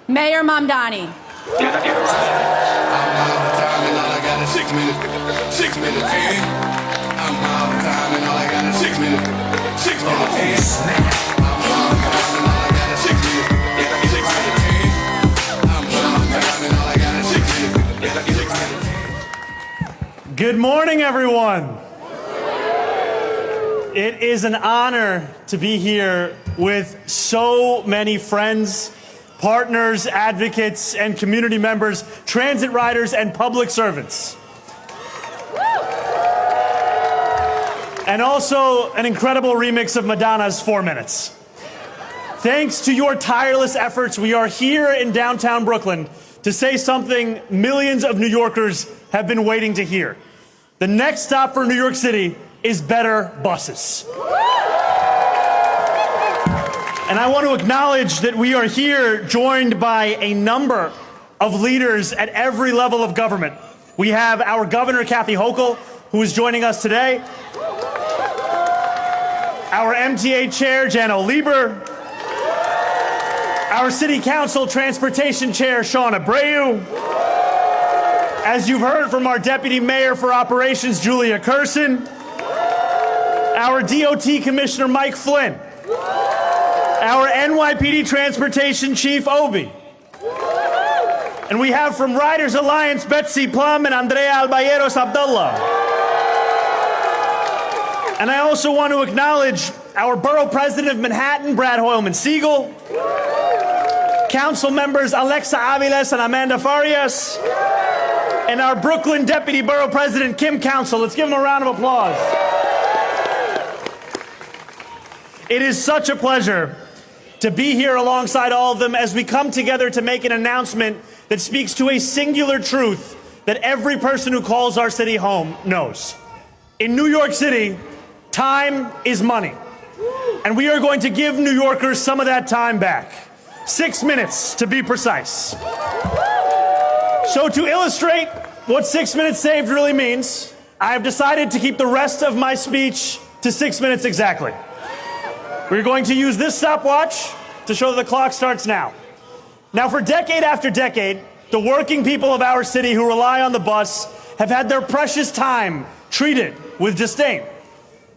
Mayor Mamdani. Good morning, everyone. It is an honor to be here with so many friends, partners, advocates, and community members, transit riders, and public servants. And also an incredible remix of Madonna's 4 Minutes. Thanks to your tireless efforts, we are here in downtown Brooklyn to say something millions of New Yorkers have been waiting to hear. The next stop for New York City is better buses. And I want to acknowledge that we are here joined by a number of leaders at every level of government. We have our Governor Kathy Hochul, who is joining us today. Our MTA Chair, Jano Lieber. Our City Council Transportation Chair, Sean Abreu. As you've heard from our Deputy Mayor for Operations, Julia Curson. Our DOT Commissioner, Mike Flynn. Our NYPD Transportation Chief, Obi. And we have from Riders Alliance, Betsy Plum and Andrea Albayeros Abdullah. And I also want to acknowledge our Borough President of Manhattan, Brad Hoylman-Siegel. Council members Alexa Aviles and Amanda Farias. And our Brooklyn Deputy Borough President, Kim Council. Let's give them a round of applause. It is such a pleasure to be here alongside all of them as we come together to make an announcement that speaks to a singular truth that every person who calls our city home knows. In New York City, time is money. And we are going to give New Yorkers some of that time back. 6 minutes, to be precise. So to illustrate what 6 minutes saved really means, I have decided to keep the rest of my speech to 6 minutes exactly. We're going to use this stopwatch to show that the clock starts now. Now, for decade after decade, the working people of our city who rely on the bus have had their precious time treated with disdain.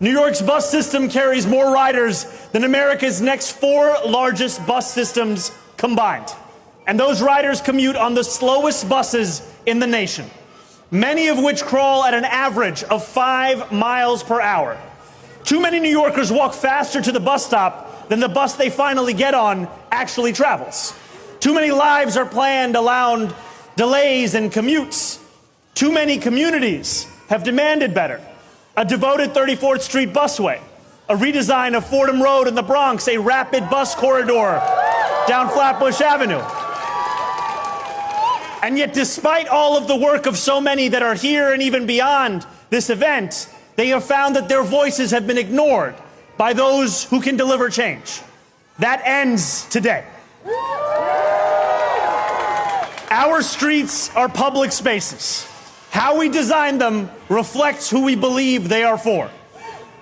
New York's bus system carries more riders than America's next 4 largest bus systems combined. And those riders commute on the slowest buses in the nation, many of which crawl at an average of 5 miles per hour. Too many New Yorkers walk faster to the bus stop than the bus they finally get on actually travels. Too many lives are planned around delays and commutes. Too many communities have demanded better. A devoted 34th Street busway, a redesign of Fordham Road in the Bronx, a rapid bus corridor down Flatbush Avenue. And yet, despite all of the work of so many that are here and even beyond this event, they have found that their voices have been ignored by those who can deliver change. That ends today. Our streets are public spaces. How we design them reflects who we believe they are for.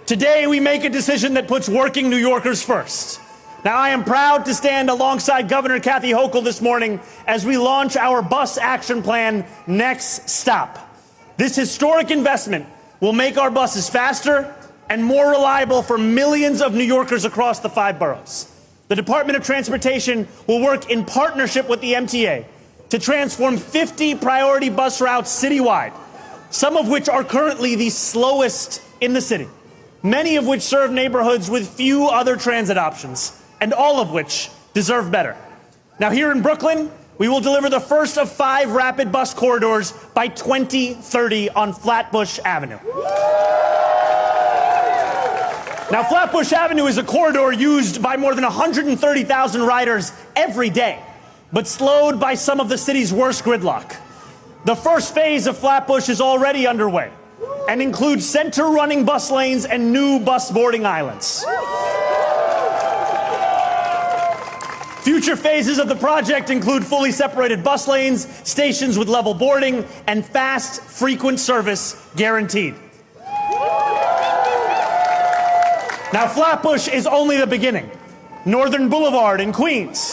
Today, we make a decision that puts working New Yorkers first. Now, I am proud to stand alongside Governor Kathy Hochul this morning as we launch our bus action plan, Next Stop. This historic investment will make our buses faster and more reliable for millions of New Yorkers across the 5 boroughs. The Department of Transportation will work in partnership with the MTA to transform 50 priority bus routes citywide, some of which are currently the slowest in the city, many of which serve neighborhoods with few other transit options, and all of which deserve better. Now, here in Brooklyn, we will deliver the first of 5 rapid bus corridors by 2030 on Flatbush Avenue. Now, Flatbush Avenue is a corridor used by more than 130,000 riders every day, but slowed by some of the city's worst gridlock. The first phase of Flatbush is already underway and includes center-running bus lanes and new bus boarding islands. Future phases of the project include fully separated bus lanes, stations with level boarding, and fast, frequent service guaranteed. Now, Flatbush is only the beginning. Northern Boulevard in Queens,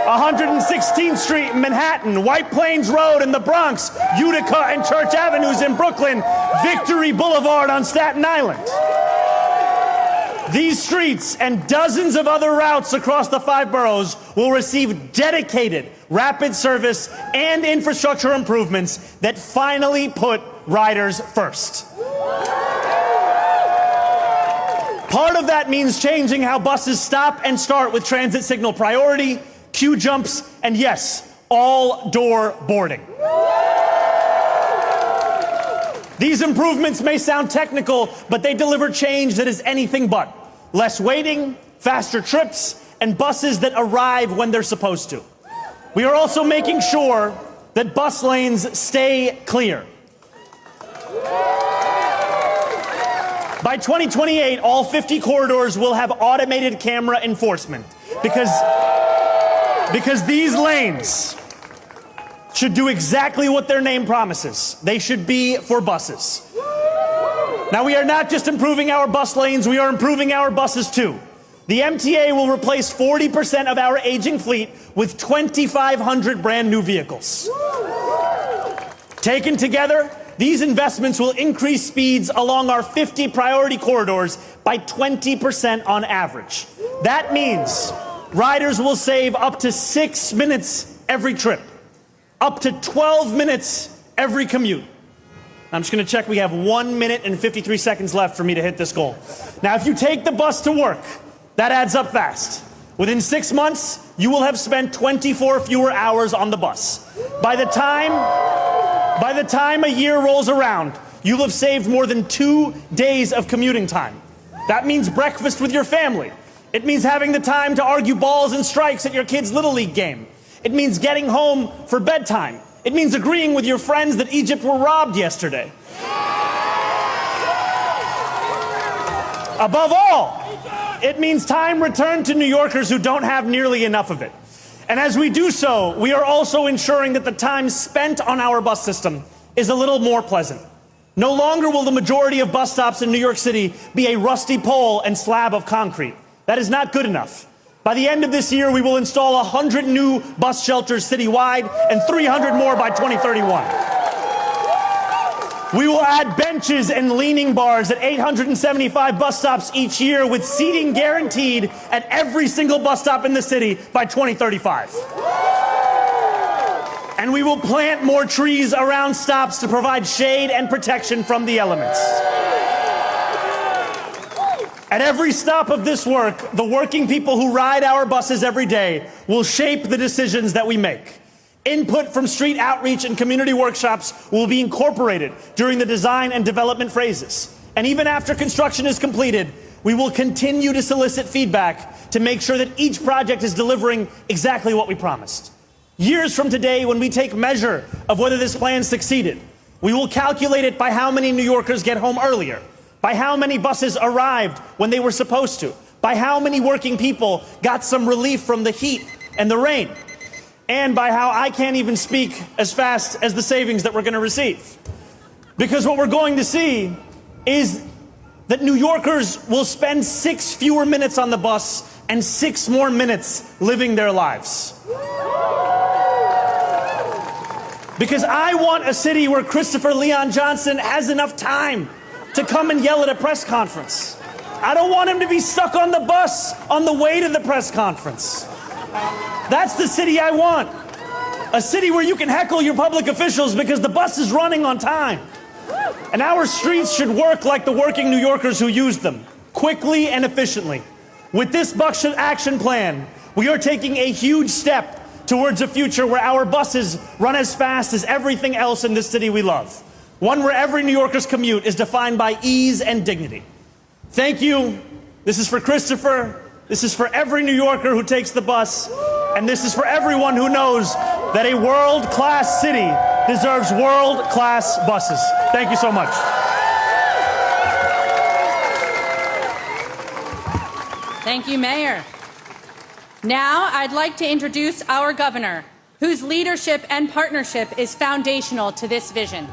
116th Street in Manhattan, White Plains Road in the Bronx, Utica and Church Avenues in Brooklyn, Victory Boulevard on Staten Island. These streets and dozens of other routes across the 5 boroughs will receive dedicated rapid service and infrastructure improvements that finally put riders first. Part of that means changing how buses stop and start with transit signal priority, queue jumps, and yes, all-door boarding. These improvements may sound technical, but they deliver change that is anything but. Less waiting, faster trips, and buses that arrive when they're supposed to. We are also making sure that bus lanes stay clear. By 2028, all 50 corridors will have automated camera enforcement because these lanes should do exactly what their name promises. They should be for buses. Now, we are not just improving our bus lanes, we are improving our buses too. The MTA will replace 40% of our aging fleet with 2,500 brand new vehicles. Taken together, these investments will increase speeds along our 50 priority corridors by 20% on average. That means riders will save up to 6 minutes every trip, up to 12 minutes every commute. I'm just going to check. We have 1 minute and 53 seconds left for me to hit this goal. Now, if you take the bus to work, that adds up fast. Within 6 months, you will have spent 24 fewer hours on the bus. By the time a year rolls around, you'll have saved more than 2 days of commuting time. That means breakfast with your family. It means having the time to argue balls and strikes at your kid's Little League game. It means getting home for bedtime. It means agreeing with your friends that Egypt were robbed yesterday. Above all, it means time returned to New Yorkers who don't have nearly enough of it. And as we do so, we are also ensuring that the time spent on our bus system is a little more pleasant. No longer will the majority of bus stops in New York City be a rusty pole and slab of concrete. That is not good enough. By the end of this year, we will install 100 new bus shelters citywide and 300 more by 2031. We will add benches and leaning bars at 875 bus stops each year with seating guaranteed at every single bus stop in the city by 2035. And we will plant more trees around stops to provide shade and protection from the elements. At every stop of this work, the working people who ride our buses every day will shape the decisions that we make. Input from street outreach and community workshops will be incorporated during the design and development phases. And even after construction is completed, we will continue to solicit feedback to make sure that each project is delivering exactly what we promised. Years from today, when we take measure of whether this plan succeeded, we will calculate it by how many New Yorkers get home earlier, by how many buses arrived when they were supposed to, by how many working people got some relief from the heat and the rain, and by how I can't even speak as fast as the savings that we're going to receive. Because what we're going to see is that New Yorkers will spend 6 fewer minutes on the bus and 6 more minutes living their lives. Because I want a city where Christopher Leon Johnson has enough time to come and yell at a press conference. I don't want him to be stuck on the bus on the way to the press conference. That's the city I want. A city where you can heckle your public officials because the bus is running on time. And our streets should work like the working New Yorkers who use them, quickly and efficiently. With this bus action plan, we are taking a huge step towards a future where our buses run as fast as everything else in this city we love. One where every New Yorker's commute is defined by ease and dignity. Thank you. This is for Christopher. This is for every New Yorker who takes the bus. And this is for everyone who knows that a world-class city deserves world-class buses. Thank you so much. Thank you, Mayor. Now, I'd like to introduce our governor, whose leadership and partnership is foundational to this vision.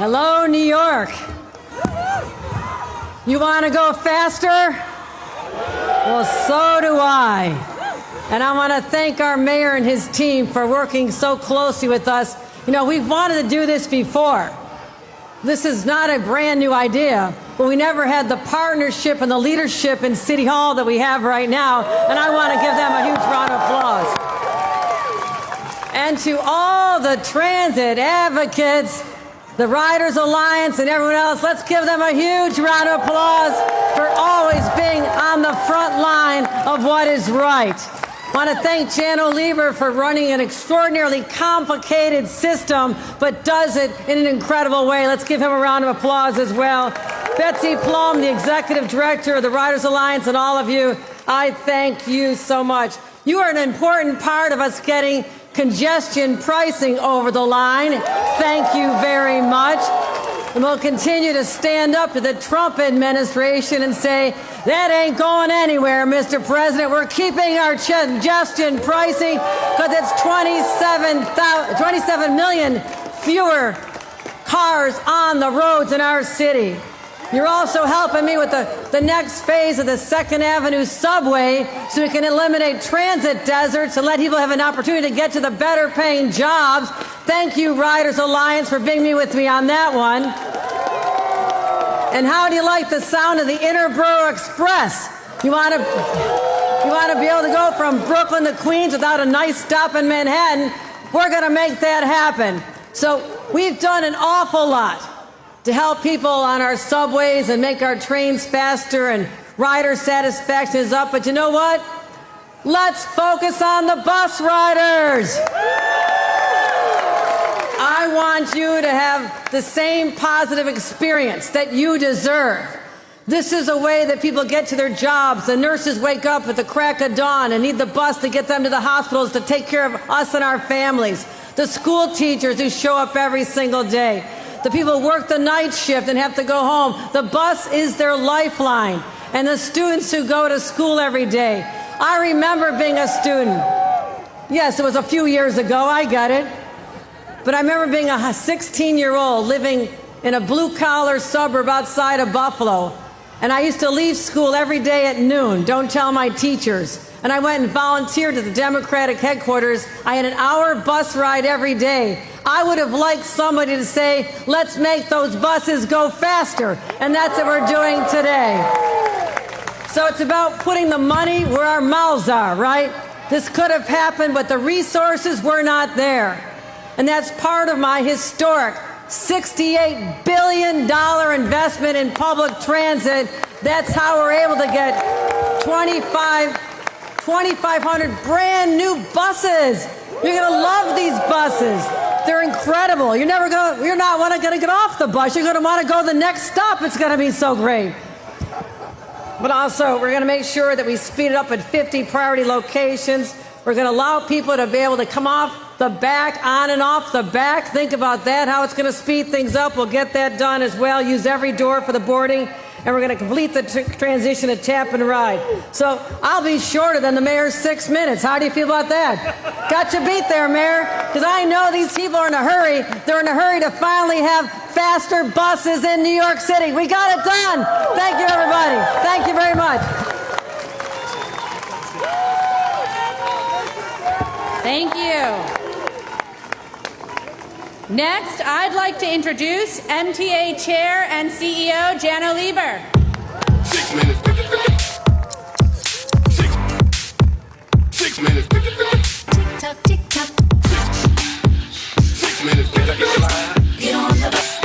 Hello, New York. You want to go faster? Well, so do I. And I want to thank our mayor and his team for working so closely with us. You know, we've wanted to do this before. This is not a brand new idea, but we never had the partnership and the leadership in City Hall that we have right now, and I want to give them a huge round of applause. And to all the transit advocates, the Riders Alliance, and everyone else, let's give them a huge round of applause for always being on the front line of what is right. I want to thank Jano Lieber for running an extraordinarily complicated system, but does it in an incredible way. Let's give him a round of applause as well. Betsy Plum, the executive director of the Riders Alliance, and all of you, I thank you so much. You are an important part of us getting congestion pricing over the line. Thank you very much. And we'll continue to stand up to the Trump administration and say, that ain't going anywhere, Mr. President. We're keeping our congestion pricing because it's 27 million fewer cars on the roads in our city. You're also helping me with the next phase of the 2nd Avenue subway so we can eliminate transit deserts and let people have an opportunity to get to the better paying jobs. Thank you, Riders Alliance, for being with me on that one. And how do you like the sound of the Interborough Express? You want to be able to go from Brooklyn to Queens without a nice stop in Manhattan? We're going to make that happen. So we've done an awful lot to help people on our subways and make our trains faster, and rider satisfaction is up. But you know what? Let's focus on the bus riders. I want you to have the same positive experience that you deserve. This is a way that people get to their jobs. The nurses wake up at the crack of dawn and need the bus to get them to the hospitals to take care of us and our families. The school teachers who show up every single day. The people who work the night shift and have to go home. The bus is their lifeline. And the students who go to school every day. I remember being a student. Yes, it was a few years ago, I get it. But I remember being a 16-year-old living in a blue-collar suburb outside of Buffalo. And I used to leave school every day at noon, don't tell my teachers. And I went and volunteered at the Democratic headquarters. I had an hour bus ride every day. I would have liked somebody to say, let's make those buses go faster. And that's what we're doing today. So it's about putting the money where our mouths are, right? This could have happened, but the resources were not there. And that's part of my historic $68 billion investment in public transit. That's how we're able to get 2,500 brand new buses. You're going to love these buses. They're incredible. You're not going to get off the bus. You're going to want to go to the next stop. It's going to be so great. But also, we're going to make sure that we speed it up at 50 priority locations. We're going to allow people to be able to come off the back, on and off the back. Think about that, how it's going to speed things up. We'll get that done as well. Use every door for the boarding. And we're going to complete the transition to tap and ride. So I'll be shorter than the mayor's 6 minutes. How do you feel about that? Got you beat there, Mayor. Because I know these people are in a hurry. They're in a hurry to finally have faster buses in New York City. We got it done. Thank you, everybody. Thank you very much. Thank you. Next, I'd like to introduce MTA Chair and CEO Jano Lieber. 6 minutes. 6 minutes. Tick tock, tick tock. 6 minutes. Get on the bus.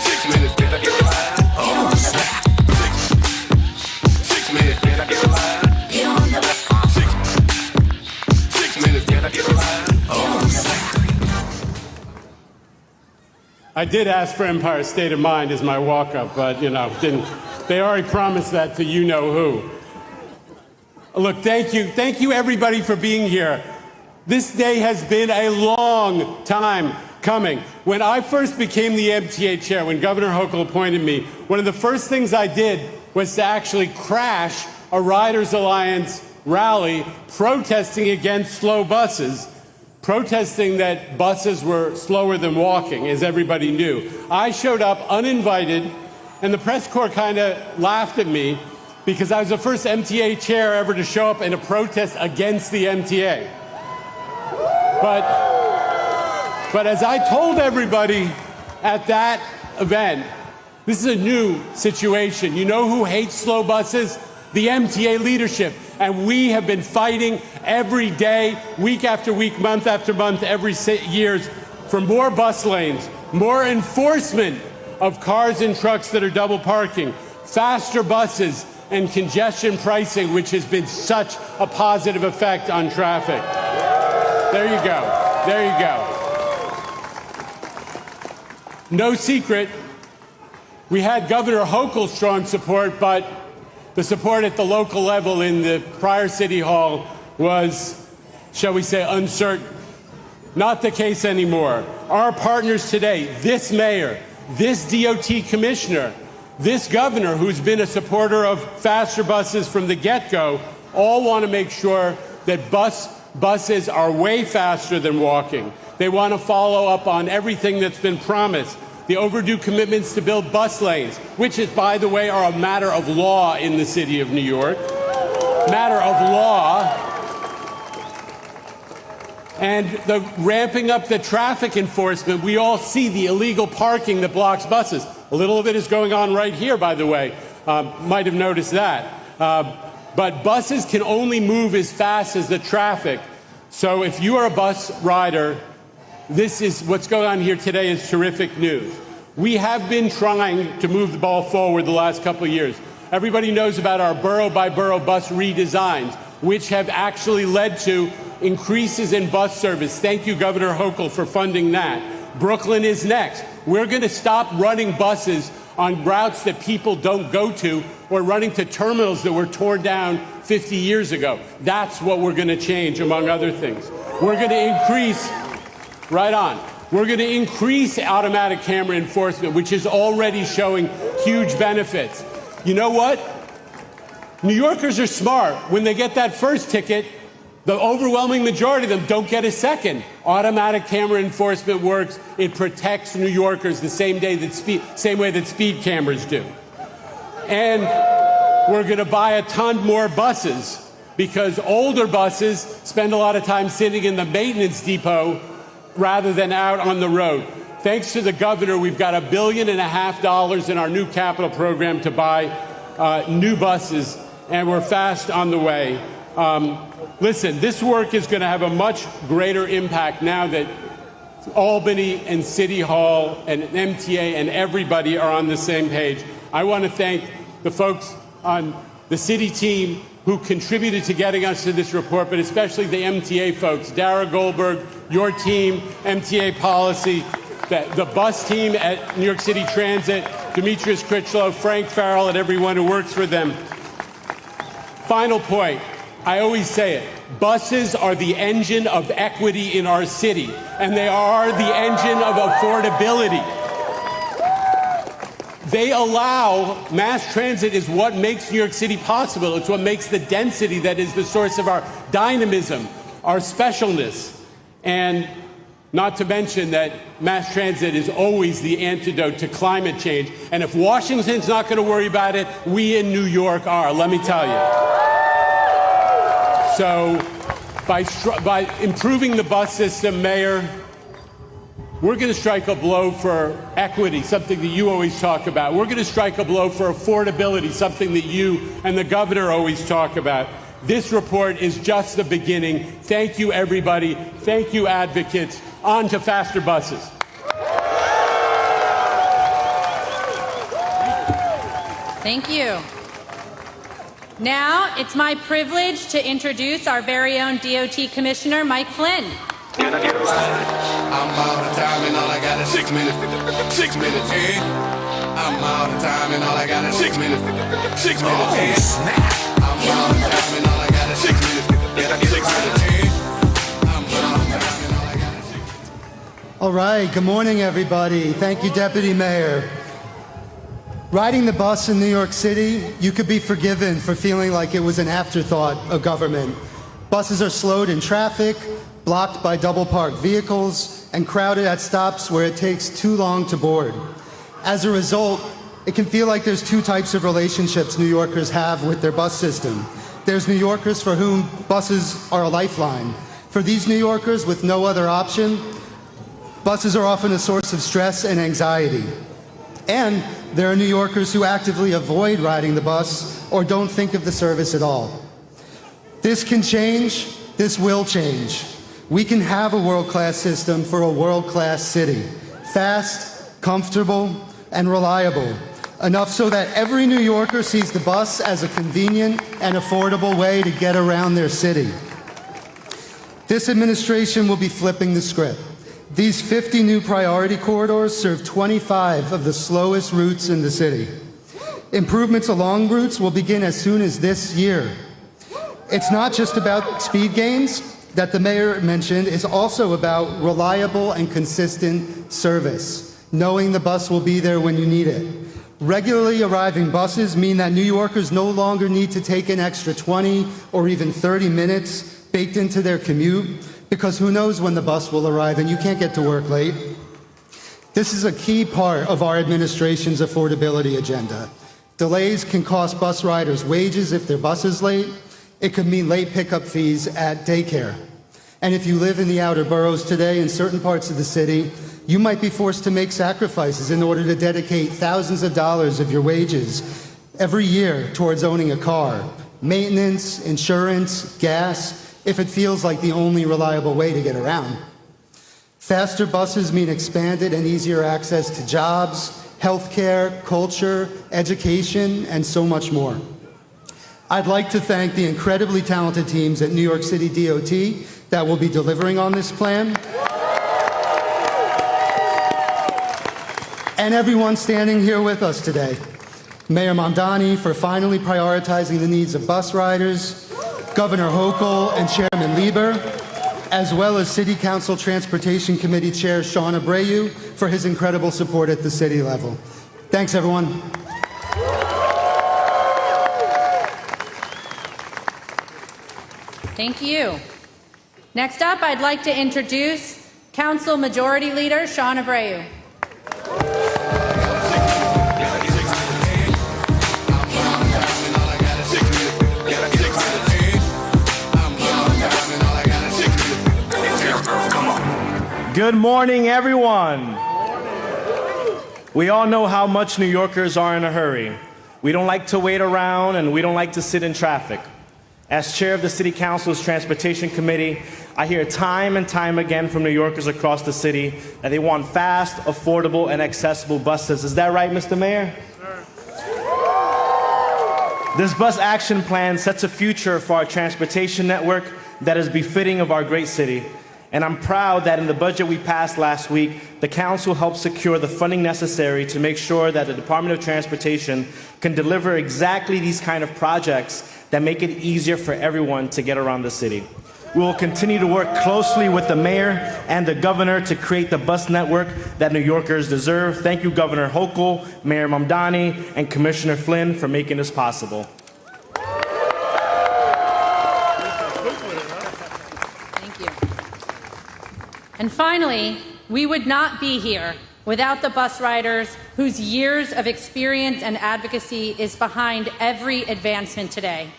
6 minutes. Get on the bus. 6 minutes. Get on the bus. 6 minutes. Get on the bus. I did ask for Empire State of Mind as my walk-up, but, didn't. They already promised that to you-know-who. Look, thank you, everybody, for being here. This day has been a long time coming. When I first became the MTA chair, when Governor Hochul appointed me, one of the first things I did was to actually crash a Riders Alliance rally protesting against slow buses. protesting that buses were slower than walking, as everybody knew. I showed up uninvited, and the press corps kind of laughed at me because I was the first MTA chair ever to show up in a protest against the MTA. But as I told everybody at that event, this is a new situation. You know who hates slow buses? The MTA leadership. And we have been fighting every day, week after week, month after month, every years for more bus lanes, more enforcement of cars and trucks that are double parking, faster buses, and congestion pricing, which has been such a positive effect on traffic. There you go. There you go. No secret, we had Governor Hochul's strong support, but the support at the local level in the prior city hall was, shall we say, uncertain. Not the case anymore. Our partners today, this mayor, this DOT commissioner, this governor who's been a supporter of faster buses from the get-go, all want to make sure that buses are way faster than walking. They want to follow up on everything that's been promised. The overdue commitments to build bus lanes, which is, by the way, are a matter of law in the city of New York. Matter of law. And the ramping up the traffic enforcement. We all see the illegal parking that blocks buses. A little of it is going on right here, by the way. Might have noticed that. But buses can only move as fast as the traffic. So if you are a bus rider, this is what's going on here today is terrific news. We have been trying to move the ball forward the last couple of years. Everybody knows about our borough-by-borough bus redesigns, which have actually led to increases in bus service. Thank you, Governor Hochul, for funding that. Brooklyn is next. We're going to stop running buses on routes that people don't go to or running to terminals that were torn down 50 years ago. That's what we're going to change, among other things. We're going to increase... Right on. We're going to increase automatic camera enforcement, which is already showing huge benefits. You know what? New Yorkers are smart. When they get that first ticket, the overwhelming majority of them don't get a second. Automatic camera enforcement works. It protects New Yorkers the same way that speed cameras do. And we're going to buy a ton more buses because older buses spend a lot of time sitting in the maintenance depot rather than out on the road. Thanks to the governor, we've got $1.5 billion in our new capital program to buy new buses, and we're fast on the way. Listen, this work is going to have a much greater impact now that Albany and City Hall and MTA and everybody are on the same page. I want to thank the folks on the city team who contributed to getting us to this report, but especially the MTA folks, Dara Goldberg, your team, MTA policy, the bus team at New York City Transit, Demetrius Critchlow, Frank Farrell, and everyone who works for them. Final point, I always say it, buses are the engine of equity in our city, and they are the engine of affordability. They allow, mass transit is what makes New York City possible. It's what makes the density that is the source of our dynamism, our specialness. And not to mention that mass transit is always the antidote to climate change. And if Washington's not going to worry about it, we in New York are, let me tell you. So by improving the bus system, Mayor, we're going to strike a blow for equity, something that you always talk about. We're going to strike a blow for affordability, something that you and the governor always talk about. This report is just the beginning. Thank you, everybody. Thank you, advocates. On to faster buses. Thank you. Now it's my privilege to introduce our very own DOT Commissioner, Mike Flynn. Can I get a ride? I'm out of time and all I got is 6 minutes. 6 minutes, yeah. I'm out of time and all I got is 6 minutes. 6 minutes, yeah. Snap. I'm out of time and all I got is 6 minutes. Can I get 6 minutes, yeah. I'm out of time and all I got is 6 minutes. All right, good morning, everybody. Thank you, Deputy Mayor. Riding the bus in New York City, you could be forgiven for feeling like it was an afterthought of government. Buses are slowed in traffic, blocked by double-parked vehicles, and crowded at stops where it takes too long to board. As a result, it can feel like there's two types of relationships New Yorkers have with their bus system. There's New Yorkers for whom buses are a lifeline. For these New Yorkers with no other option, buses are often a source of stress and anxiety. And there are New Yorkers who actively avoid riding the bus or don't think of the service at all. This can change. This will change. We can have a world-class system for a world-class city. Fast, comfortable, and reliable. Enough so that every New Yorker sees the bus as a convenient and affordable way to get around their city. This administration will be flipping the script. These 50 new priority corridors serve 25 of the slowest routes in the city. Improvements along routes will begin as soon as this year. It's not just about speed gains that the mayor mentioned, it's also about reliable and consistent service, knowing the bus will be there when you need it. Regularly arriving buses mean that New Yorkers no longer need to take an extra 20 or even 30 minutes baked into their commute, because who knows when the bus will arrive and you can't get to work late. This is a key part of our administration's affordability agenda. Delays can cost bus riders wages if their bus is late. It could mean late pickup fees at daycare. And if you live in the outer boroughs today, in certain parts of the city, you might be forced to make sacrifices in order to dedicate thousands of dollars of your wages every year towards owning a car, maintenance, insurance, gas, if it feels like the only reliable way to get around. Faster buses mean expanded and easier access to jobs, healthcare, culture, education, and so much more. I'd like to thank the incredibly talented teams at New York City DOT that will be delivering on this plan, and everyone standing here with us today. Mayor Mamdani for finally prioritizing the needs of bus riders, Governor Hochul and Chairman Lieber, as well as City Council Transportation Committee Chair Sean Abreu for his incredible support at the city level. Thanks, everyone. Thank you. Next up, I'd like to introduce Council Majority Leader Sean Abreu. Good morning, everyone. We all know how much New Yorkers are in a hurry. We don't like to wait around, and we don't like to sit in traffic. As chair of the City Council's Transportation Committee, I hear time and time again from New Yorkers across the city that they want fast, affordable, and accessible buses. Is that right, Mr. Mayor? Sure. This bus action plan sets a future for our transportation network that is befitting of our great city. And I'm proud that in the budget we passed last week, the Council helped secure the funding necessary to make sure that the Department of Transportation can deliver exactly these kind of projects that make it easier for everyone to get around the city. We will continue to work closely with the mayor and the governor to create the bus network that New Yorkers deserve. Thank you, Governor Hochul, Mayor Mamdani, and Commissioner Flynn for making this possible. And finally, we would not be here without the bus riders whose years of experience and advocacy is behind every advancement today.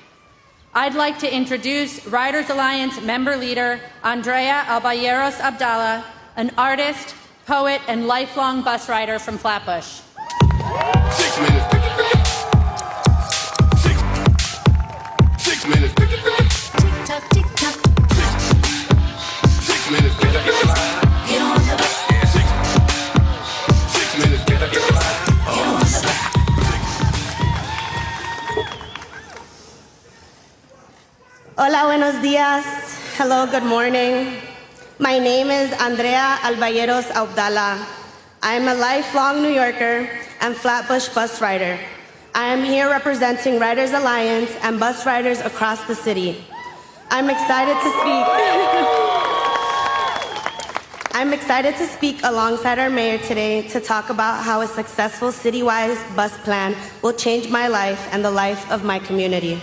I'd like to introduce Riders Alliance member leader Andrea Alballeros Abdallah, an artist, poet, and lifelong bus rider from Flatbush. 6 minutes. 6 minutes. Tick-tock, tick-tock. 6 minutes. Get on the bus. 6 minutes. Get on the bus. Hola, buenos días. Hello, good morning. My name is Andrea Alballeros Abdallah. I am a lifelong New Yorker and Flatbush bus rider. I am here representing Riders Alliance and bus riders across the city. I'm excited to speak alongside our mayor today to talk about how a successful citywide bus plan will change my life and the life of my community.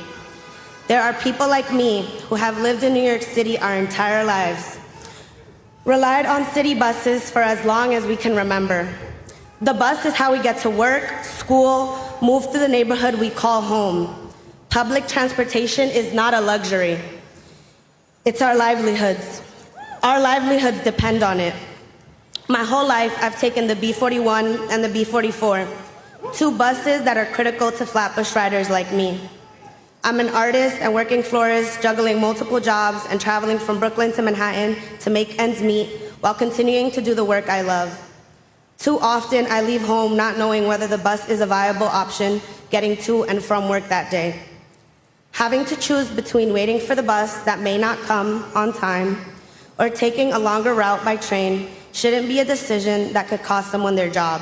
There are people like me who have lived in New York City our entire lives. relied on city buses for as long as we can remember. The bus is how we get to work, school, move to the neighborhood we call home. Public transportation is not a luxury. It's our livelihoods. Our livelihoods depend on it. My whole life, I've taken the B41 and the B44, two buses that are critical to Flatbush riders like me. I'm an artist and working florist, juggling multiple jobs and traveling from Brooklyn to Manhattan to make ends meet while continuing to do the work I love. Too often, I leave home not knowing whether the bus is a viable option getting to and from work that day. Having to choose between waiting for the bus that may not come on time or taking a longer route by train shouldn't be a decision that could cost someone their job.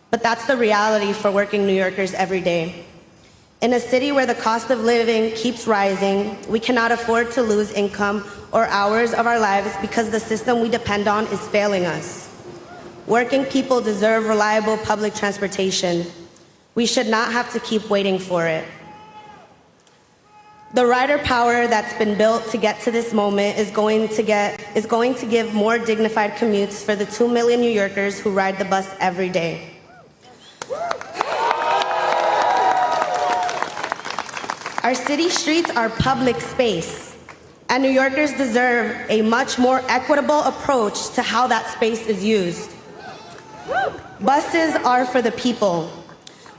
But that's the reality for working New Yorkers every day. In a city where the cost of living keeps rising, we cannot afford to lose income or hours of our lives because the system we depend on is failing us. Working people deserve reliable public transportation. We should not have to keep waiting for it. The rider power that's been built to get to this moment is going to give more dignified commutes for the 2 million New Yorkers who ride the bus every day. Our city streets are public space, and New Yorkers deserve a much more equitable approach to how that space is used. Buses are for the people.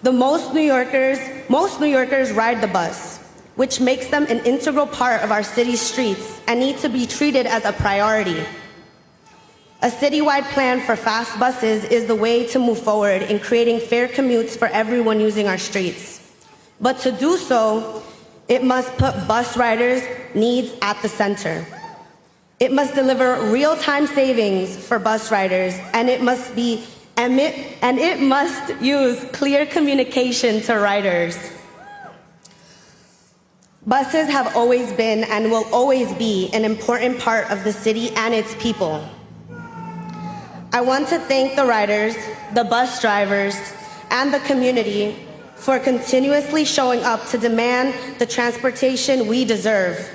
Most New Yorkers ride the bus, which makes them an integral part of our city's streets and need to be treated as a priority. A citywide plan for fast buses is the way to move forward in creating fair commutes for everyone using our streets. But to do so, it must put bus riders' needs at the center. It must deliver real-time savings for bus riders, and it must use clear communication to riders. Buses have always been and will always be an important part of the city and its people. I want to thank the riders, the bus drivers, and the community for continuously showing up to demand the transportation we deserve.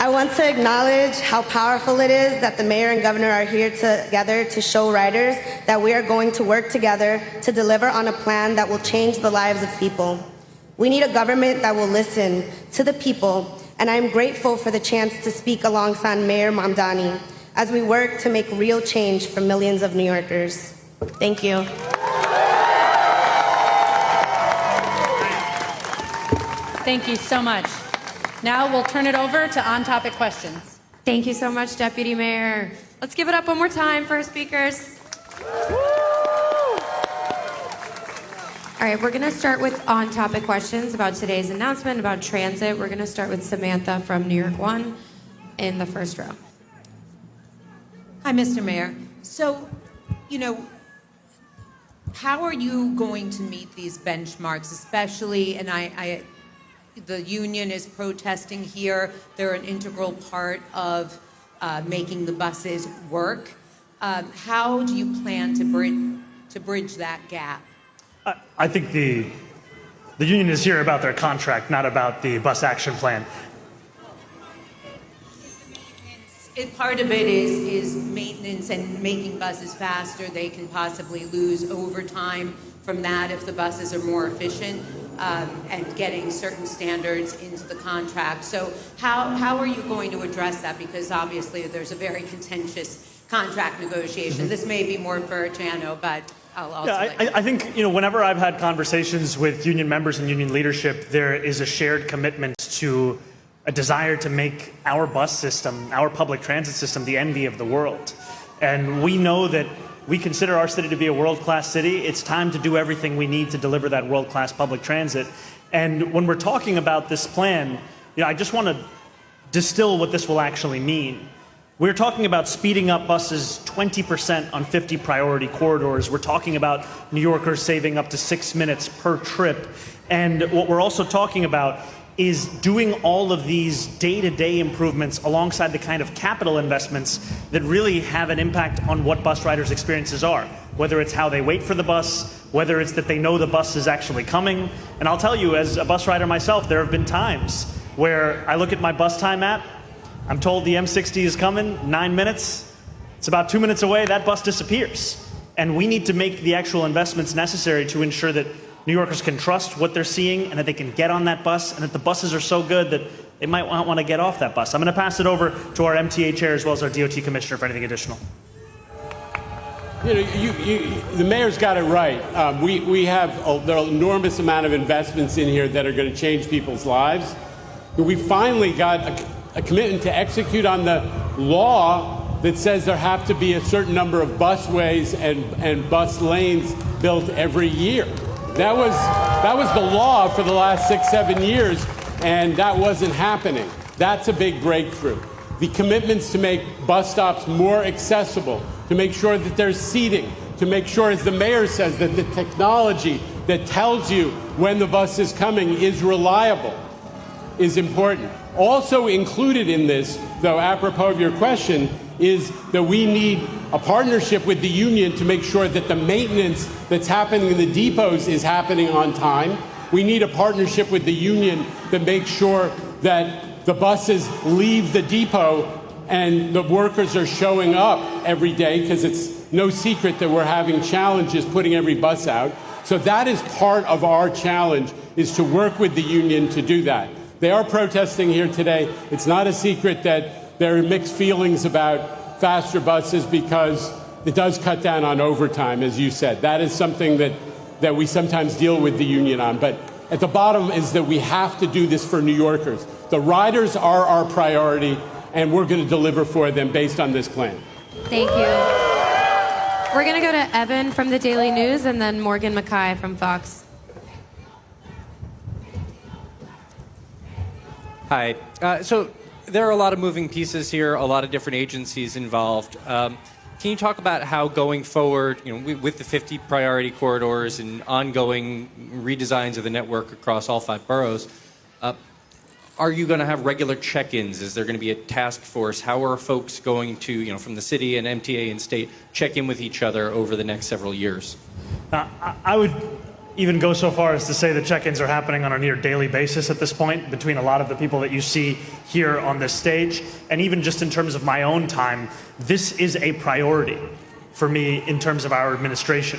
I want to acknowledge how powerful it is that the mayor and governor are here together to show riders that we are going to work together to deliver on a plan that will change the lives of people. We need a government that will listen to the people, and I'm grateful for the chance to speak alongside Mayor Mamdani as we work to make real change for millions of New Yorkers. Thank you. Thank you so much. Now we'll turn it over to on-topic questions. Thank you so much, Deputy Mayor. Let's give it up one more time for our speakers. All right, we're going to start with on-topic questions about today's announcement about transit. We're going to start with Samantha from New York One in the first row. Hi, Mr. Mayor. So, how are you going to meet these benchmarks, especially, and the union is protesting here. They're an integral part of making the buses work. How do you plan to bridge that gap? I think the union is here about their contract, not about the bus action plan. Part of it is maintenance and making buses faster. They can possibly lose overtime from that if the buses are more efficient, and getting certain standards into the contract. So how are you going to address that? Because obviously there's a very contentious contract negotiation. Mm-hmm. This may be more for Jano, but I'll also I think, whenever I've had conversations with union members and union leadership, there is a shared commitment to a desire to make our bus system, our public transit system, the envy of the world. And we know that we consider our city to be a world-class city. It's time to do everything we need to deliver that world-class public transit. And when we're talking about this plan, I just want to distill what this will actually mean. We're talking about speeding up buses 20% on 50 priority corridors. We're talking about New Yorkers saving up to 6 minutes per trip. And what we're also talking about is doing all of these day-to-day improvements alongside the kind of capital investments that really have an impact on what bus riders' experiences are, whether it's how they wait for the bus, whether it's that they know the bus is actually coming. And I'll tell you, as a bus rider myself, there have been times where I look at my bus time app, I'm told the M60 is coming, 9 minutes. It's about 2 minutes away, that bus disappears. And we need to make the actual investments necessary to ensure that New Yorkers can trust what they're seeing and that they can get on that bus, and that the buses are so good that they might not want to get off that bus. I'm going to pass it over to our MTA chair as well as our DOT commissioner for anything additional. You know, the mayor's got it right. We have there are an enormous amount of investments in here that are going to change people's lives. We finally got a commitment to execute on the law that says there have to be a certain number of busways and bus lanes built every year. That was the law for the last 6-7 years, and that wasn't happening. That's a big breakthrough. The commitments to make bus stops more accessible, to make sure that there's seating, to make sure, as the mayor says, that the technology that tells you when the bus is coming is reliable, is important. Also included in this, though, apropos of your question, is that we need a partnership with the union to make sure that the maintenance that's happening in the depots is happening on time. We need a partnership with the union that makes sure that the buses leave the depot and the workers are showing up every day, because it's no secret that we're having challenges putting every bus out. So that is part of our challenge, is to work with the union to do that. They are protesting here today. It's not a secret that there are mixed feelings about faster buses because it does cut down on overtime, as you said. That is something that we sometimes deal with the union on. But at the bottom is that we have to do this for New Yorkers. The riders are our priority, and we're going to deliver for them based on this plan. Thank you. We're going to go to Evan from the Daily News and then Morgan Mackay from Fox. Hi. So there are a lot of moving pieces here, a lot of different agencies involved. Can you talk about how going forward, with the 50 priority corridors and ongoing redesigns of the network across all 5 boroughs, are you going to have regular check-ins? Is there going to be a task force? How are folks going to, from the city and MTA and state, check in with each other over the next several years? I would even go so far as to say that check-ins are happening on a near daily basis at this point between a lot of the people that you see here on this stage. And even just in terms of my own time, this is a priority for me in terms of our administration.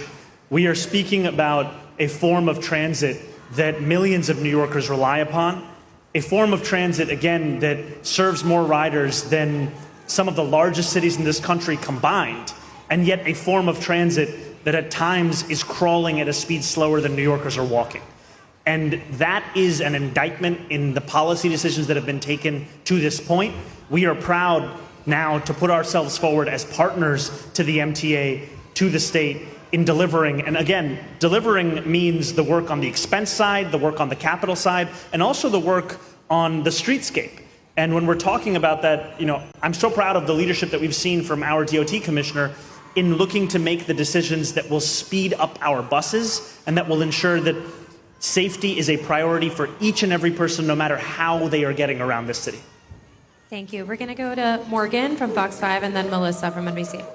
We are speaking about a form of transit that millions of New Yorkers rely upon, a form of transit, again, that serves more riders than some of the largest cities in this country combined, and yet a form of transit that at times is crawling at a speed slower than New Yorkers are walking. And that is an indictment in the policy decisions that have been taken to this point. We are proud now to put ourselves forward as partners to the MTA, to the state, in delivering. And again, delivering means the work on the expense side, the work on the capital side, and also the work on the streetscape. And when we're talking about that, I'm so proud of the leadership that we've seen from our DOT commissioner in looking to make the decisions that will speed up our buses and that will ensure that safety is a priority for each and every person, no matter how they are getting around this city. Thank you. We're going to go to Morgan from Fox 5 and then Melissa from NBC.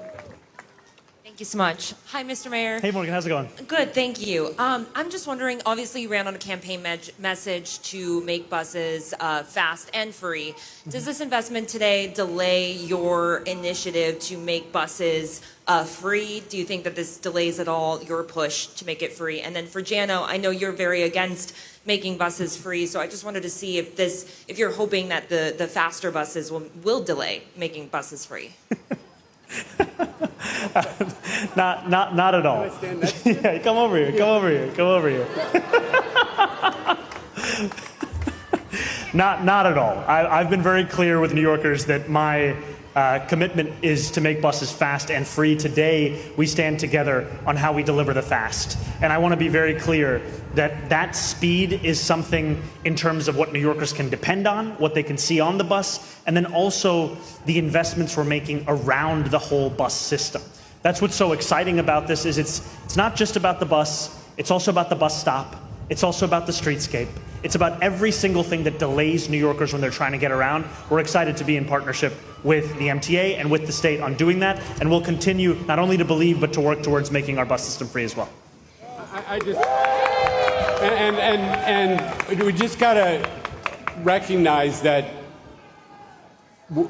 Thank you so much. Hi, Mr. Mayor. Hey, Morgan, how's it going? Good, thank you. I'm just wondering, obviously you ran on a campaign message to make buses fast and free. Does this investment today delay your initiative to make buses free? Do you think that this delays at all your push to make it free? And then for Jano, I know you're very against making buses free, so I just wanted to see if you're hoping that the faster buses will delay making buses free. Not at all. Yeah, come over here. Not at all. I've been very clear with New Yorkers that my commitment is to make buses fast and free. Today, we stand together on how we deliver the fast. And I want to be very clear that that speed is something in terms of what New Yorkers can depend on, what they can see on the bus, and then also the investments we're making around the whole bus system. That's what's so exciting about this is it's not just about the bus, it's also about the bus stop, it's also about the streetscape. It's about every single thing that delays New Yorkers when they're trying to get around. We're excited to be in partnership with the MTA and with the state on doing that, and we'll continue not only to believe but to work towards making our bus system free as well. And we just gotta recognize that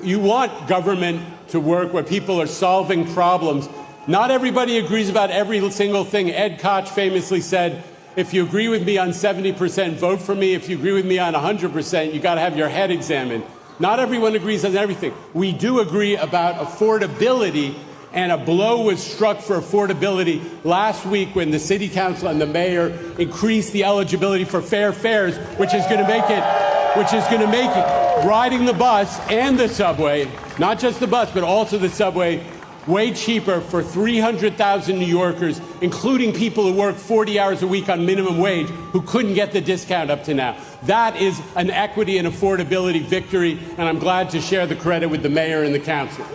you want government to work where people are solving problems. Not everybody agrees about every single thing. Ed Koch famously said, if you agree with me on 70%, vote for me. If you agree with me on 100%, you got to have your head examined. Not everyone agrees on everything. We do agree about affordability, and a blow was struck for affordability last week when the city council and the mayor increased the eligibility for fair fares, which is going to make it riding the bus and the subway, not just the bus, but also the subway, way cheaper for 300,000 New Yorkers, including people who work 40 hours a week on minimum wage, who couldn't get the discount up to now. That is an equity and affordability victory, and I'm glad to share the credit with the mayor and the council.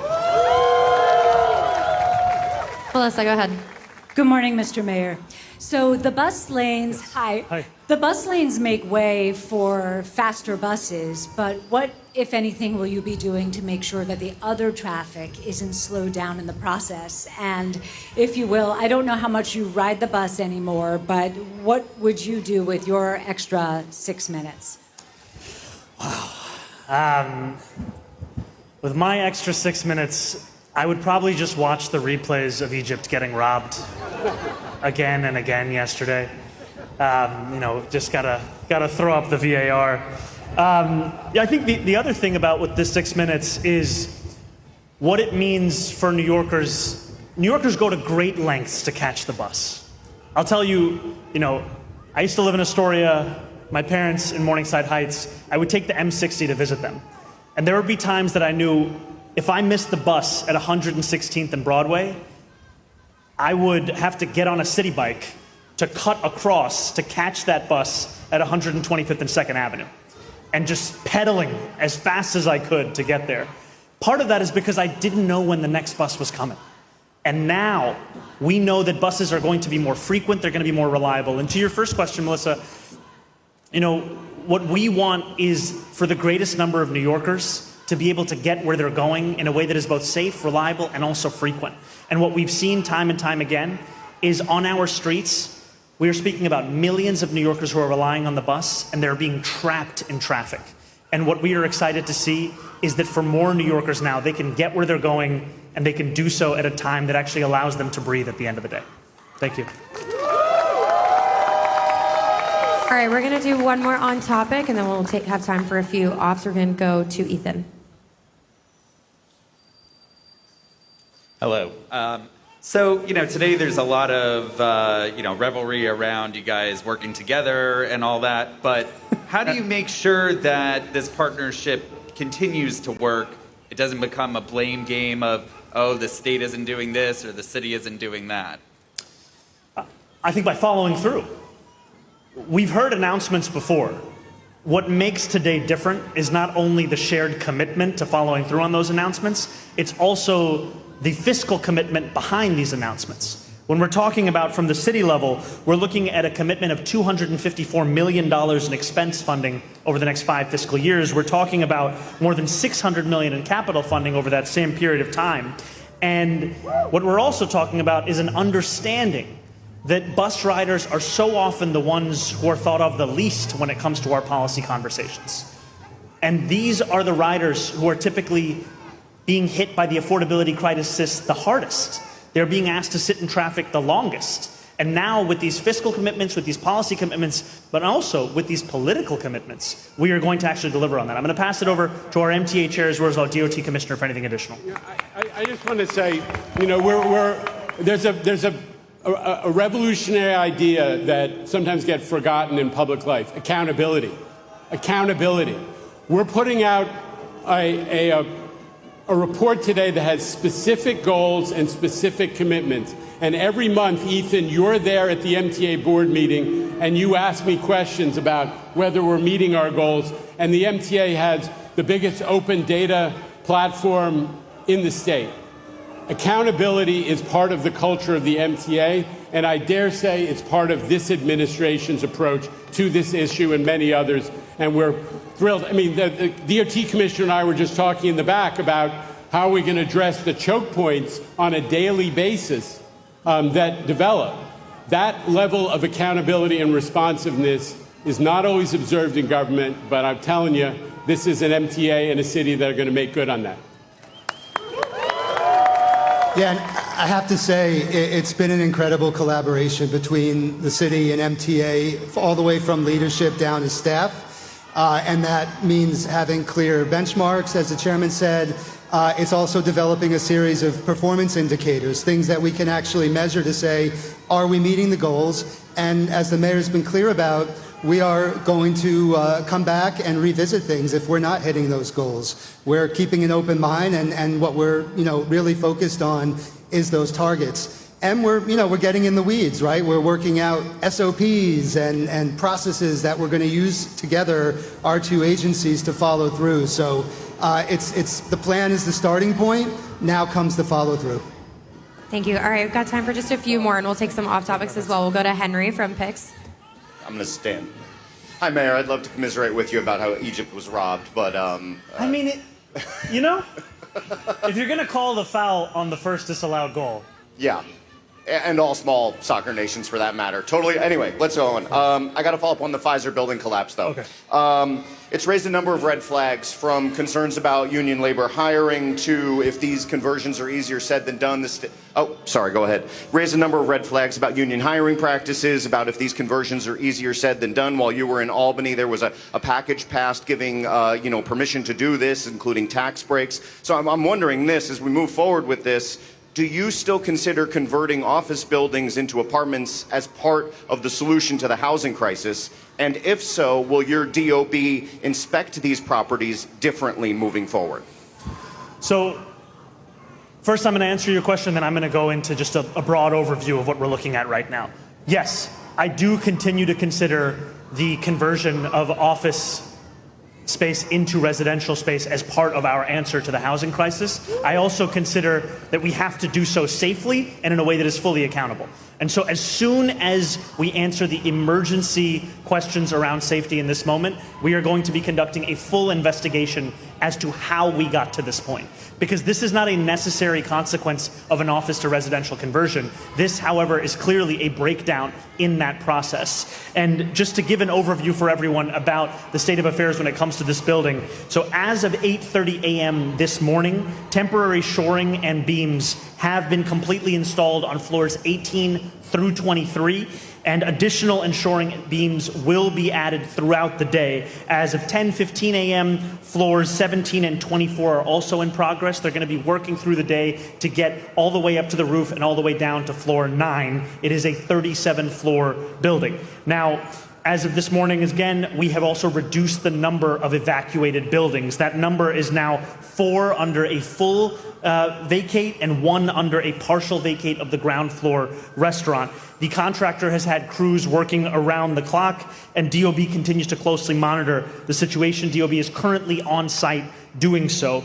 Melissa, go ahead. Good morning, Mr. Mayor. So the bus lanes, hi. The bus lanes make way for faster buses, but what, if anything, will you be doing to make sure that the other traffic isn't slowed down in the process? And if you will, I don't know how much you ride the bus anymore, but what would you do with your extra 6 minutes? Wow. With my extra 6 minutes, I would probably just watch the replays of Egypt getting robbed again and again yesterday. Just gotta throw up the VAR. I think the other thing about with this 6 minutes is what it means for New Yorkers. New Yorkers go to great lengths to catch the bus. I'll tell you, I used to live in Astoria. My parents in Morningside Heights, I would take the M60 to visit them. And there would be times that I knew if I missed the bus at 116th and Broadway, I would have to get on a city bike to cut across to catch that bus at 125th and 2nd Avenue and just pedaling as fast as I could to get there. Part of that is because I didn't know when the next bus was coming. And now we know that buses are going to be more frequent, they're going to be more reliable. And to your first question, Melissa, what we want is for the greatest number of New Yorkers to be able to get where they're going in a way that is both safe, reliable, and also frequent. And what we've seen time and time again is on our streets, we are speaking about millions of New Yorkers who are relying on the bus, and they're being trapped in traffic. And what we are excited to see is that for more New Yorkers now, they can get where they're going, and they can do so at a time that actually allows them to breathe at the end of the day. Thank you. All right, we're going to do one more on topic, and then we'll have time for a few offs. We're going to go to Ethan. Hello. So, today there's a lot of, revelry around you guys working together and all that, but how do you make sure that this partnership continues to work? It doesn't become a blame game of, oh, the state isn't doing this or the city isn't doing that. I think by following through. We've heard announcements before. What makes today different is not only the shared commitment to following through on those announcements, it's also the fiscal commitment behind these announcements. When we're talking about from the city level, we're looking at a commitment of $254 million in expense funding over the next 5 fiscal years. We're talking about more than $600 million in capital funding over that same period of time. And what we're also talking about is an understanding that bus riders are so often the ones who are thought of the least when it comes to our policy conversations. And these are the riders who are typically being hit by the affordability crisis the hardest. They're being asked to sit in traffic the longest. And now with these fiscal commitments, with these policy commitments, but also with these political commitments, we are going to actually deliver on that. I'm going to pass it over to our MTA chair as well as our DOT commissioner for anything additional. I just want to say, there's a revolutionary idea that sometimes gets forgotten in public life: accountability. Accountability. We're putting out a report today that has specific goals and specific commitments. And every month, Ethan, you're there at the MTA board meeting and you ask me questions about whether we're meeting our goals. And the MTA has the biggest open data platform in the state. Accountability is part of the culture of the MTA, and I dare say it's part of this administration's approach to this issue and many others, and we're thrilled. I mean, the DOT commissioner and I were just talking in the back about how we're going to address the choke points on a daily basis that develop. That level of accountability and responsiveness is not always observed in government, but I'm telling you, this is an MTA and a city that are going to make good on that. Yeah, and I have to say, it's been an incredible collaboration between the city and MTA, all the way from leadership down to staff. And that means having clear benchmarks, as the chairman said. It's also developing a series of performance indicators, things that we can actually measure to say, are we meeting the goals? And as the mayor's been clear about, we are going to come back and revisit things if we're not hitting those goals. We're keeping an open mind, and what we're really focused on is those targets. And we're getting in the weeds, right? We're working out SOPs and processes that we're going to use together, our two agencies, to follow through. So it's the plan is the starting point. Now comes the follow through. Thank you. All right, we've got time for just a few more, and we'll take some off topics as well. We'll go to Henry from PIX. I'm going to stand. Hi, Mayor. I'd love to commiserate with you about how Egypt was robbed, but I mean, if you're going to call the foul on the first disallowed goal. Yeah. And all small soccer nations, for that matter. Totally. Anyway, let's go on. I got to follow up on the Pfizer building collapse, though. Okay. It's raised a number of red flags, from concerns about union labor hiring to if these conversions are easier said than done. Go ahead. Raised a number of red flags about union hiring practices, about if these conversions are easier said than done. While you were in Albany, there was a package passed giving permission to do this, including tax breaks. So I'm wondering this, as we move forward with this, do you still consider converting office buildings into apartments as part of the solution to the housing crisis? And if so, will your DOB inspect these properties differently moving forward? So first I'm going to answer your question, then I'm going to go into just a broad overview of what we're looking at right now. Yes, I do continue to consider the conversion of office space into residential space as part of our answer to the housing crisis. I also consider that we have to do so safely and in a way that is fully accountable. And so as soon as we answer the emergency questions around safety in this moment, we are going to be conducting a full investigation as to how we got to this point. Because this is not a necessary consequence of an office to residential conversion. This, however, is clearly a breakdown in that process. And just to give an overview for everyone about the state of affairs when it comes to this building. So as of 8:30 a.m. this morning, temporary shoring and beams have been completely installed on floors 18 through 23. And additional shoring beams will be added throughout the day. As of 10:15 a.m., floors 17 and 24 are also in progress. They're going to be working through the day to get all the way up to the roof and all the way down to floor 9. It is a 37-floor building. Now, as of this morning, again, we have also reduced the number of evacuated buildings. That number is now 4 under a full vacate and 1 under a partial vacate of the ground floor restaurant. The contractor has had crews working around the clock, and DOB continues to closely monitor the situation. DOB is currently on site doing so.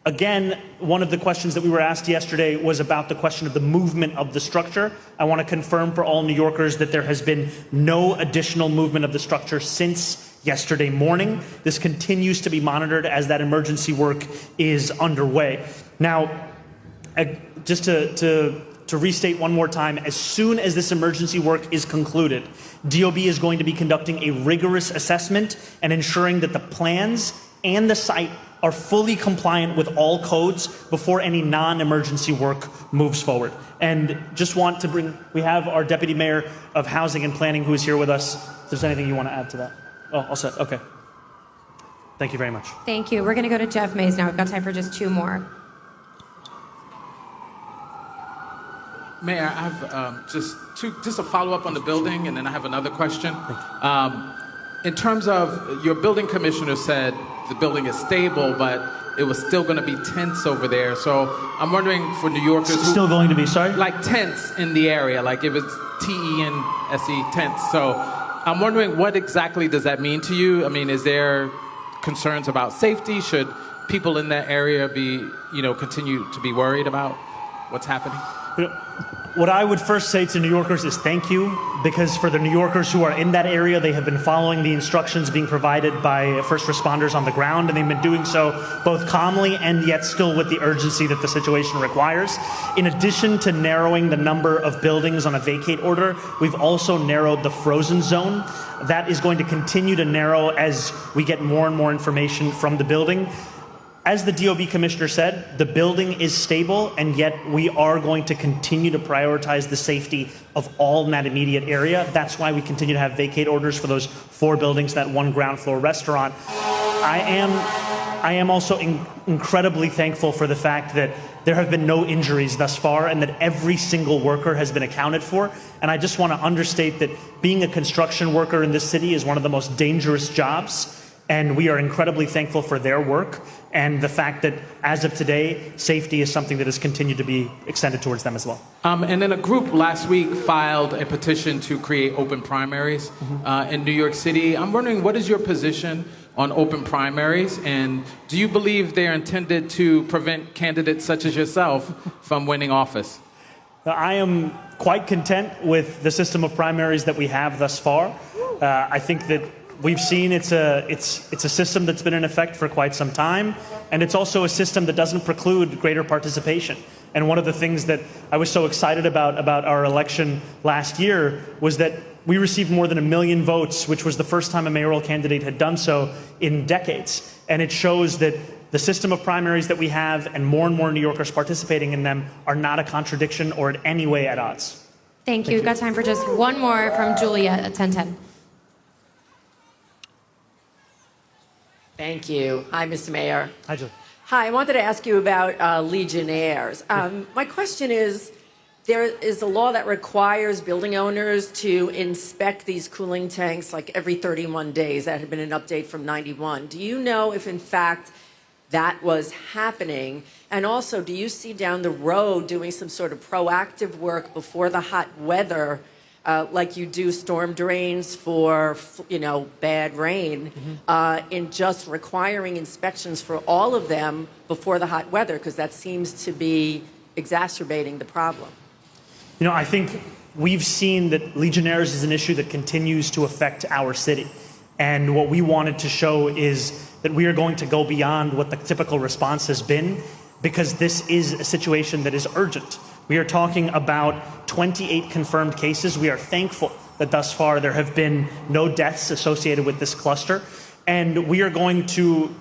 Again, one of the questions that we were asked yesterday was about the question of the movement of the structure. I want to confirm for all New Yorkers that there has been no additional movement of the structure since yesterday morning. This continues to be monitored as that emergency work is underway. Now, just to restate one more time, as soon as this emergency work is concluded, DOB is going to be conducting a rigorous assessment and ensuring that the plans and the site are fully compliant with all codes before any non-emergency work moves forward. And just want to we have our Deputy Mayor of Housing and Planning who is here with us. If there's anything you want to add to that. Oh, all set, okay. Thank you very much. Thank you. We're going to go to Jeff Mays now. We've got time for just 2 more. Mayor, I have just a follow-up on the building, and then I have another question. In terms of, your building commissioner said the building is stable, but it was still going to be tents over there. So I'm wondering for New Yorkers still going to be, sorry? Like tents in the area, like if it's T-E-N-S-E, tents. So I'm wondering, what exactly does that mean to you? I mean, is there concerns about safety? Should people in that area be, continue to be worried about what's happening? What I would first say to New Yorkers is thank you, because for the New Yorkers who are in that area, they have been following the instructions being provided by first responders on the ground, and they've been doing so both calmly and yet still with the urgency that the situation requires. In addition to narrowing the number of buildings on a vacate order, we've also narrowed the frozen zone. That is going to continue to narrow as we get more and more information from the building. As the DOB commissioner said, the building is stable, and yet we are going to continue to prioritize the safety of all in that immediate area. That's why we continue to have vacate orders for those 4 buildings, that 1 ground floor restaurant. I am also incredibly thankful for the fact that there have been no injuries thus far, and that every single worker has been accounted for. And I just want to understate that being a construction worker in this city is one of the most dangerous jobs. And we are incredibly thankful for their work and the fact that, as of today, safety is something that has continued to be extended towards them as well. And then a group last week filed a petition to create open primaries in New York City. I'm wondering, what is your position on open primaries? And do you believe they're intended to prevent candidates such as yourself from winning office? I am quite content with the system of primaries that we have thus far. I think that we've seen it's a system that's been in effect for quite some time, and it's also a system that doesn't preclude greater participation. And one of the things that I was so excited about our election last year was that we received more than 1 million votes, which was the first time a mayoral candidate had done so in decades. And it shows that the system of primaries that we have and more New Yorkers participating in them are not a contradiction or in any way at odds. Thank you. We've got time for just one more from Juliet at 1010. Thank you. Hi, Mr. Mayor. Hi, Julie. Hi, I wanted to ask you about Legionnaires. My question is, there is a law that requires building owners to inspect these cooling tanks like every 31 days. That had been an update from 91. Do you know if, in fact, that was happening? And also, do you see down the road doing some sort of proactive work before the hot weather, like you do storm drains for, bad rain, in just requiring inspections for all of them before the hot weather? Because that seems to be exacerbating the problem. I think we've seen that Legionnaires is an issue that continues to affect our city. And what we wanted to show is that we are going to go beyond what the typical response has been, because this is a situation that is urgent. We are talking about 28 confirmed cases. We are thankful that thus far there have been no deaths associated with this cluster. And we are going to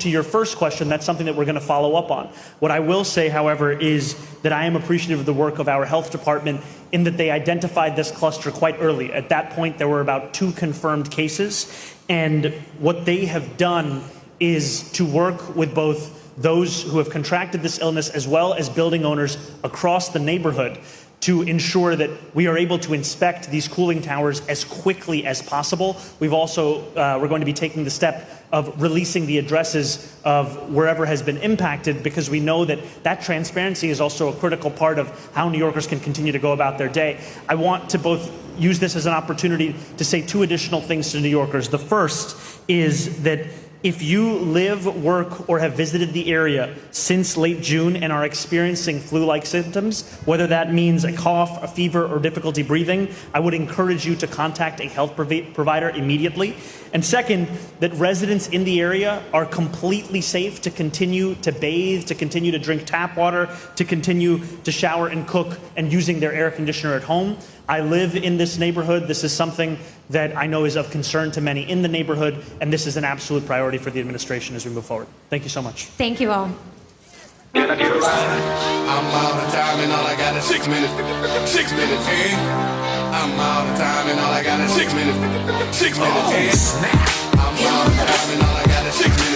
your first question, that's something that we're going to follow up on. What I will say, however, is that I am appreciative of the work of our health department in that they identified this cluster quite early. At that point, there were about 2 confirmed cases. And what they have done is to work with both those who have contracted this illness as well as building owners across the neighborhood to ensure that we are able to inspect these cooling towers as quickly as possible. We've also, we're going to be taking the step of releasing the addresses of wherever has been impacted, because we know that that transparency is also a critical part of how New Yorkers can continue to go about their day. I want to both use this as an opportunity to say 2 additional things to New Yorkers. The first is that if you live, work, or have visited the area since late June and are experiencing flu-like symptoms, whether that means a cough, a fever, or difficulty breathing, I would encourage you to contact a health provider immediately. And second, that residents in the area are completely safe to continue to bathe, to continue to drink tap water, to continue to shower and cook, and using their air conditioner at home. I live in this neighborhood. This is something that I know is of concern to many in the neighborhood, and this is an absolute priority for the administration as we move forward. Thank you so much. Thank you all. I'm out of time and all I got is 6 minutes. 6 minutes, I'm out of time and all I got is 6 minutes. 6 minutes, I'm out of time and all I got is 6 minutes.